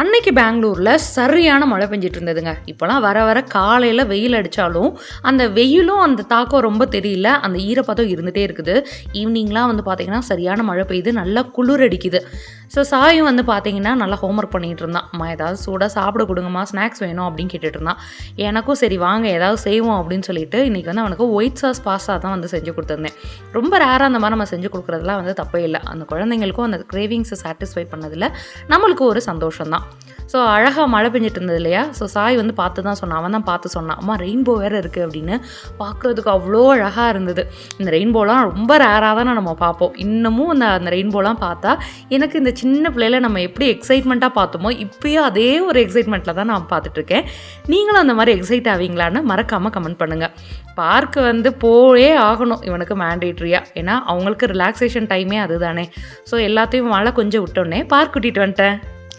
அன்னைக்கு பெங்களூரில் சரியான மழை பெஞ்சிட்டு இருந்ததுங்க. இப்போலாம் வர வர காலையில் வெயில் அடித்தாலும் அந்த வெயிலும் அந்த தாக்கம் ரொம்ப தெரியல, அந்த ஈரப்பதம் இருந்துகிட்டே இருக்குது. ஈவினிங்லாம் வந்து பார்த்திங்கன்னா சரியான மழை பெய்யுது, நல்லா குளிர் அடிக்குது. ஸோ சாயும் வந்து பார்த்திங்கன்னா நல்லா ஹோம்ஒர்க் பண்ணிகிட்டு இருந்தான். அம்மா ஏதாவது சூடாக சாப்பிட கொடுங்கம்மா, ஸ்நாக்ஸ் வேணும் அப்படின்னு கேட்டுட்டு இருந்தான். எனக்கும் சரி வாங்க ஏதாவது செய்வோம் அப்படின்னு சொல்லிட்டு இன்றைக்கி வந்து அவனுக்கு ஒயிட் சாஸ் பாஸ்தா தான் வந்து செஞ்சு கொடுத்துருந்தேன். ரொம்ப ரேராக அந்த மாதிரி நம்ம செஞ்சு கொடுக்குறதுலாம் வந்து தப்பே இல்லை. அந்த குழந்தைங்களுக்கும் அந்த கிரேவிங்ஸை சாட்டிஸ்ஃபை பண்ணதில் நம்மளுக்கு ஒரு சந்தோஷம் தான். ஸோ அழகாக மழை பெஞ்சிட்டு இருந்தது இல்லையா? ஸோ சாய் வந்து பார்த்து தான் சொன்னான், அவன் தான் பார்த்து சொன்னான், அம்மா ரெயின்போ வேறு இருக்குது அப்படின்னு. பார்க்குறதுக்கு அவ்வளோ அழகாக இருந்தது. இந்த ரெயின்போலாம் ரொம்ப ரேராக தான் நம்ம பார்ப்போம். இன்னமும் அந்த ரெயின்போலாம் பார்த்தா எனக்கு இந்த சின்ன பிள்ளையில நம்ம எப்படி எக்ஸைட்மெண்ட்டாக பார்த்தோமோ இப்போயும் அதே ஒரு எக்ஸைட்மெண்ட்டில் தான் நான் பார்த்துட்ருக்கேன். நீங்களும் அந்த மாதிரி எக்ஸைட் ஆவீங்களான்னு மறக்காமல் கமெண்ட் பண்ணுங்கள். பார்க்கு வந்து போயே ஆகணும் இவனுக்கு மேண்டேட்ரியாக, ஏன்னா அவங்களுக்கு ரிலாக்ஸேஷன் டைமே அதுதானே. ஸோ எல்லாத்தையும் மழை கொஞ்சம் விட்டோன்னே பார்க் கூட்டிகிட்டு வந்துட்டேன்.